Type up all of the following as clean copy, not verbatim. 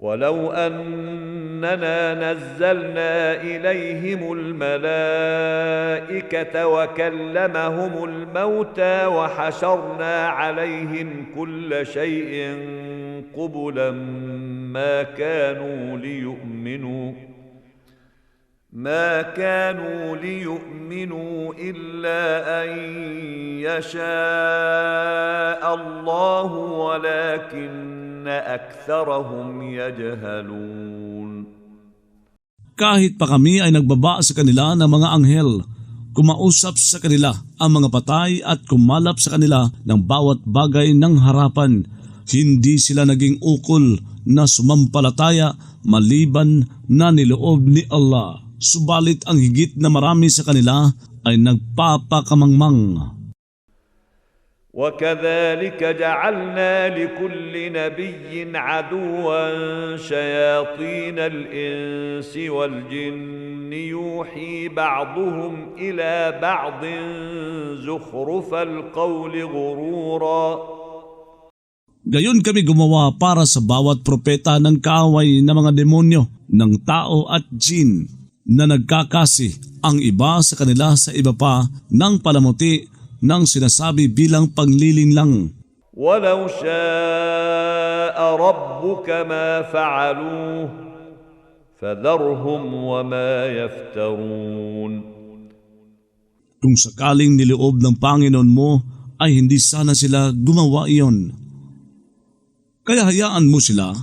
ولو أننا نزلنا إليهم الملائكة وكلمهم الموتى وحشرنا عليهم كل شيء قبلا ما كانوا ليؤمنوا إلا أن يشاء الله ولكن أكثرهم يجهلون. Kahit pa kami ay nagbaba sa kanila ng mga anghel, kumausap sa kanila ang mga patay at kumalap sa kanila ng bawat bagay ng harapan, hindi sila naging ukol na sumampalataya maliban na niloob ni Allah. Subalit ang higit na marami sa kanila ay nagpapakamangmang. وَكَذَلِكَ جَعَلْنَا لِكُلِّ نَبِيٍّ عَدُوًّا شَيَاطِينَ الْإِنسِ وَالْجِنِّ يُوحِي بَعْضُهُمْ إِلَى بَعْضٍ زُخْرُفَ الْقَوْلِ غُرُورًا. Gayon kami gumawa para sa bawat propeta ng kaaway na mga demonyo ng tao at jin, na nagkakasi ang iba sa kanila sa iba pa ng palamuti ng sinasabi bilang panglilinlang. وَلَوْ شَاءَ رَبُّكَ مَا فَعَلُوهُ فَذَرْهُمْ وَمَا يَفْتَرُونَ. Kung sakaling niloob ng Panginoon mo ay hindi sana sila gumawa iyon. Kaya hayaan mo sila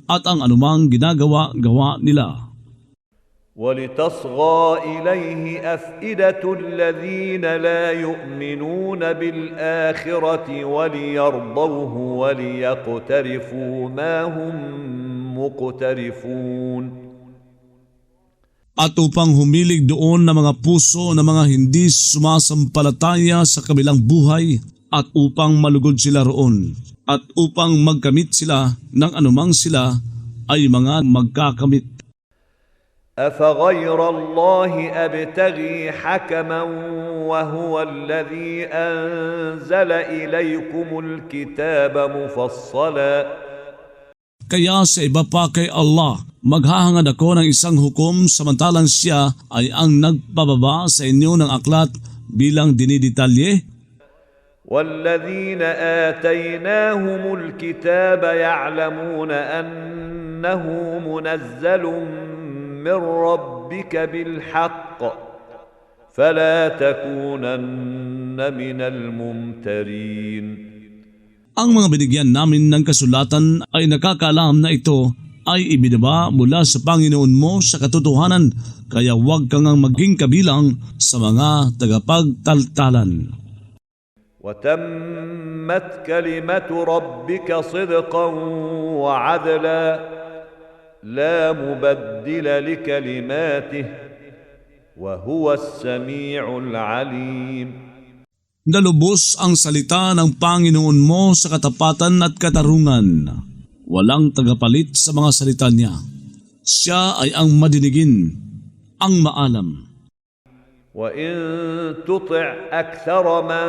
at ang anumang ginagawa-gawa nila. وَلِتَصْغَى إِلَيْهِ أَفْئِدَةُ الَّذِينَ لَا يُؤْمِنُونَ بِالْآخِرَةِ وَلِيَرْضَوْهُ وَلِيَقْتَرِفُوا مَا هُمْ مُقْتَرِفُونَ. At upang humilig doon ng mga puso ng mga hindi sumasampalataya sa kabilang buhay, at upang malugod sila roon, at upang magkamit sila ng anumang sila ay mga magkakamit. أَفَغَيْرَ اللَّهِ أَبْتَغِي حَكَمًا وَهُوَ الَّذِي أَنزَلَ إِلَيْكُمُ الْكِتَابَ مُفَصَّلًا. Kaya sa iba pa kay Allah, maghahangad ako ng isang hukom samantalang siya ay ang nagpababa sa inyo ng aklat bilang dinidetalye. وَالَّذِينَ آتَيْنَاهُمُ الْكِتَابَ يَعْلَمُونَ أَنَّهُ مُنَزَّلٌ من ربك بالحق فلا تكونن من الممترين. Ang mga binigyan namin ng kasulatan ay nakakaalam na ito ay ibinaba mula sa Panginoon mo sa katotohanan, kaya huwag kang maging kabilang sa mga tagapagtaltalan. وَتَمَّتْ كَلِمَةُ رَبِّكَ صِدْقًا وَعَدْلًا لا مبدل لكلماته وهو السميع العليم. Nalubos ang salita ng Panginoon mo sa katapatan at katarungan. Walang tagapalit sa mga salita niya. Siya ay ang madinigin, ang maalam. وَإِن تُطِعْ أَكْثَرَ مَنْ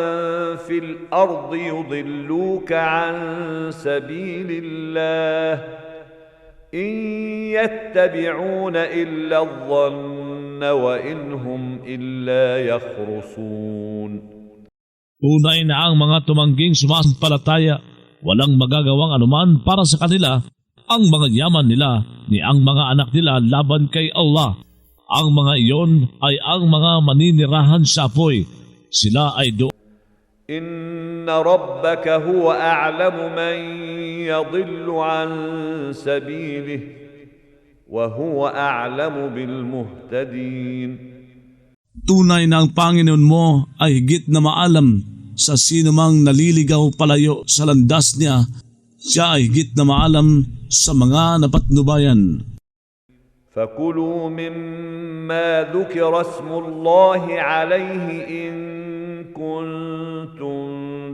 فِي الْأَرْضِ يُضِلُّوكَ عَنْ سَبِيلِ اللَّهِ إِن يَتَّبِعُونَ إِلَّا الظَّنَّ وَإِنْ هُمْ إِلَّا يَخْرُصُونَ. Tunay na ang mga tumangging sumasampalataya, walang magagawang anuman para sa kanila. Ang mga yaman nila ni ang mga anak nila laban kay Allah. Ang mga iyon ay ang mga maninirahan sa apoy. Sila ay doon. إن ربك هو أعلم من يضل عن سبيله وهو أعلم بالمهتدين. Tunay na ang Panginoon mo ay higit na maalam sa sino mang naliligaw palayo sa landas niya. Siya ay higit na maalam sa mga napatnubayan. فكلوا مما ذكر اسم الله عليه إن كنتم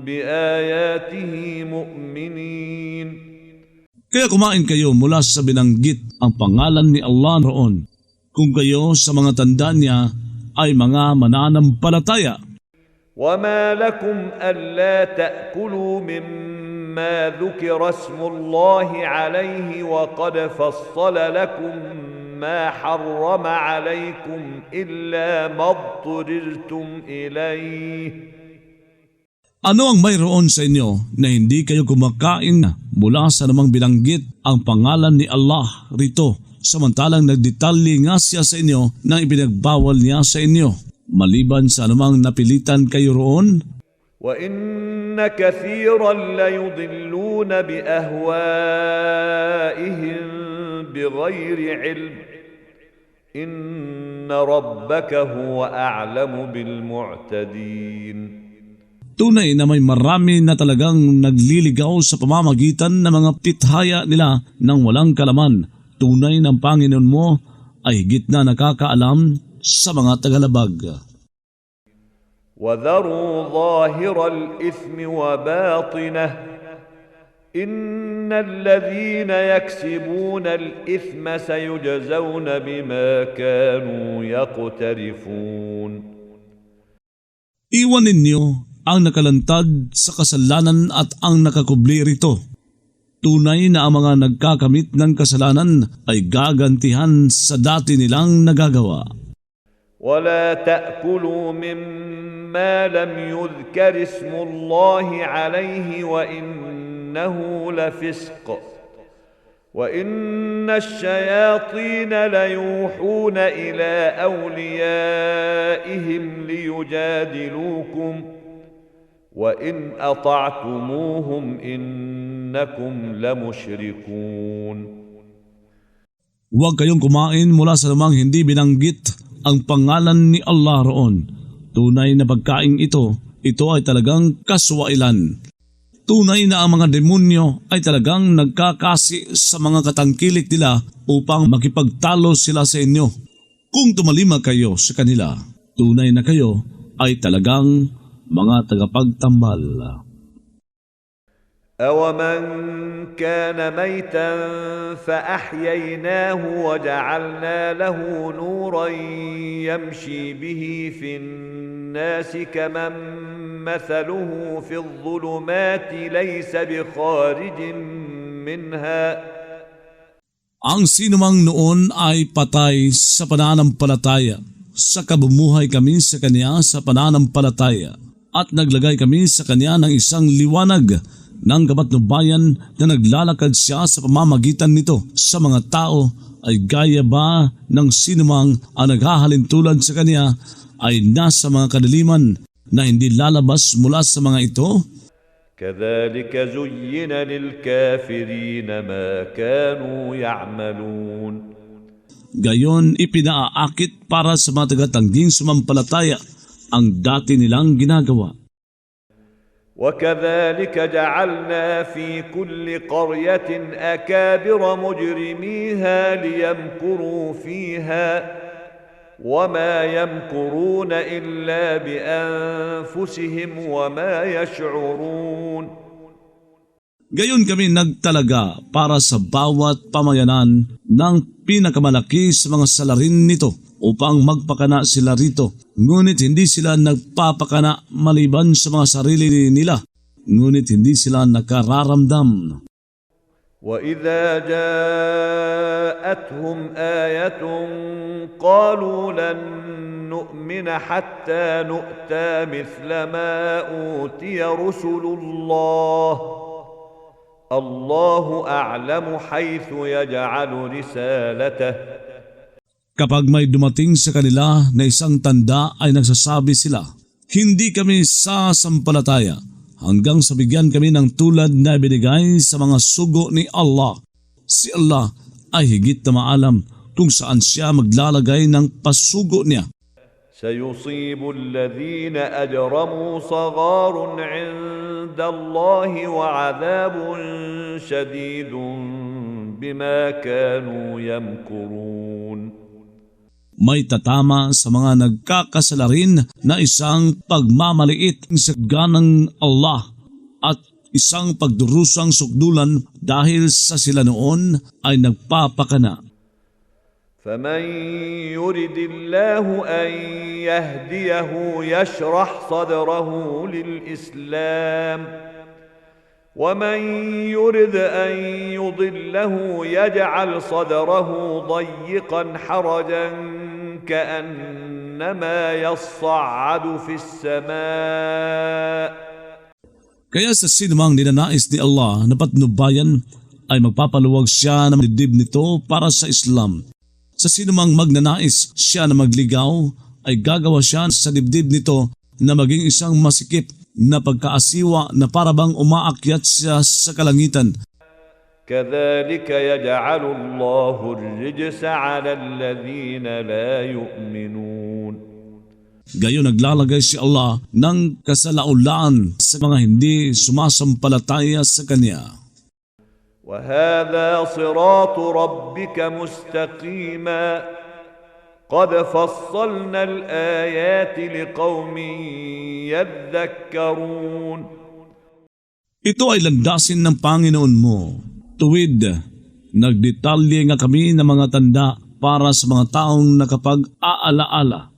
بآياته مؤمنين. Kaya kumain kayo mula sa binanggit ang pangalan ni Allah roon, kung kayo sa mga tanda niya ay mga mananampalataya. وما لكم ألا تأكلوا مما مما ذكر اسم الله عليه وقد فصل لكم ما حرم عليكم إلا ما اضطررتم إليه. Ano ang mayroon sa inyo na hindi kayo kumakain mula sa namang binanggit ang pangalan ni Allah rito, samantalang nagdetalye nga siya sa inyo na ipinagbawal niya sa inyo, maliban sa anumang napilitan kayo roon? وَإِنَّ كَثِيرًا لَيُضِلُّونَ بِأَهْوَائِهِمْ بِغَيْرِ عِلْمٍ إِنَّ رَبَّكَ هُوَ أَعْلَمُ بِالْمُعْتَدِينَ. Tunay na may marami na talagang nagliligaw sa pamamagitan ng mga tithaya nila nang walang kalaman. Tunay ng Panginoon mo ay higit na nakakaalam sa mga tagalabag. وَذَرُوا ظَاهِرَ الْإِثْمِ وَبَاطِنَهُ إِنَّ الَّذِينَ يَكْسِبُونَ الْإِثْمَ سَيُجْزَوْنَ بِمَا كَانُوا يَقْتَرِفُونَ. Iwan ninyo ang nakalantad sa kasalanan at ang nakakubli rito. Tunay na ang mga nagkakamit ng kasalanan ay gagantihan sa dati nilang nagagawa. وَلَا تَأْكُلُوا مِمَّا لَمْ يُذْكَرِ اسْمُ اللَّهِ عَلَيْهِ وَإِنَّهُ لَفِسْقٌ وَإِنَّ الشَّيَاطِينَ لَيُوحُونَ إِلَى أَوْلِيَائِهِمْ لِيُجَادِلُوكُمْ وَإِنْ أَطَعْتُمُوهُمْ إِنَّكُمْ لَمُشْرِكُونَ. Huwag kayong kumain mula sa namang hindi binanggit ang pangalan ni Allah roon. Tunay na pagkain ito ay talagang kaswailan. Tunay na ang mga demonyo ay talagang nagkakasi sa mga katangkilik nila upang makipagtalo sila sa inyo. Kung tumalima kayo sa kanila, tunay na kayo ay talagang mga tagapagtambal. أَوَمَنْ كَانَ مَيْتًا فَأَحْيَيْنَاهُ وَجَعَلْنَا لَهُ نُورًا يَمْشِي بِهِ فِي النَّاسِ كَمَنْ مَثَلُهُ فِي الظُّلُمَاتِ لَيْسَ بِخَارِجٍ مِنْهَا. Ang sinumang noon ay patay sa pananampalataya, sa kabumuhay kami sa kanya sa pananampalataya, at naglagay kami sa kanya ng isang liwanag ng kabatnubayan na naglalakad siya sa pamamagitan nito sa mga tao. Ay gaya ba ng sinumang ang naghahalintulad sa kanya ay nasa mga kadiliman na hindi lalabas mula sa mga ito? كَذَلِكَ زُيِّنَ لِلْكَافِرِينَ مَا كَانُوا يَعْمَلُونَ. Gayon ipinaaakit para sa mga tagatangging sumampalataya ang dati nilang ginagawa. وَكَذَلِكَ جَعَلْنَا فِي كُلِّ قَرْيَةٍ أَكَابِرَ مُجْرِمِيهَا لِيَمْكُرُوا فِيهَا وَمَا يَمْكُرُونَ إِلَّا بِأَنفُسِهِمْ وَمَا يَشْعُرُونَ. Gayon kami nagtalaga para sa bawat pamayanan ng pinakamalaki sa mga salarin nito upang magpakana sila rito. Ngunit hindi sila nagpapakana maliban sa mga sarili nila. Ngunit hindi sila nakararamdam. وَإِذَا جَاءَتْهُمْ آيَةٌ قَالُوا لَن نُّؤْمِنَ حَتَّى نُؤْتَىٰ مِثْلَ مَا أُوتِيَ رُسُلُ اللَّهِ اللَّهُ أَعْلَمُ حَيْثُ يَجْعَلُ رِسَالَتَهُ. Kapag may dumating sa kanila na isang tanda ay nagsasabi sila, hindi kami sasampalataya hanggang sa bigyan kami ng tulad na binigay sa mga sugo ni Allah. Si Allah ay higit na maalam kung saan siya maglalagay ng pasugo niya. سَيُصِيبُ الَّذِينَ أَجْرَمُوا صَغَارٌ عِندَ اللَّهِ وَعَذَابٌ شَدِيدٌ بِمَا كَانُوا يَمْكُرُونَ. May tatama sa mga nagkakasalarin na isang pagmamaliit sa ganang Allah at isang pagdurusang sukdulan dahil sa sila noon ay nagpapakana. فَمَنْ يُرِدِ اللَّهُ أَنْ يَهْدِيَهُ يَشْرَحْ صَدْرَهُ لِلْإِسْلَامِ ومن يرد أن يضله يجعل صدره ضيقا حرجا كأنما يصعد في السماء. Kaya sa sinumang ninanais ni Allah na patnubayan ay magpapaluwag siya ng dibdib nito para sa Islam. Sa sinumang magnanais siya na magligaw ay gagawa siya sa dibdib nito na maging isang masikip na pagkaasiwa na parabang umaakyat siya sa kalangitan. كذلك يجعل الله الرجس على الذين لا يؤمنون. Gayon naglalagay si Allah ng kasalaulaan sa mga hindi sumasampalataya sa Kanya. وهذا صراط ربك مستقيما قد فصلنا الآيات لقوم يذكرون. Ito ay landasin ng Panginoon mo. Tuwid, nagdetalye nga kami ng mga tanda para sa mga taong nakapag-aalaala.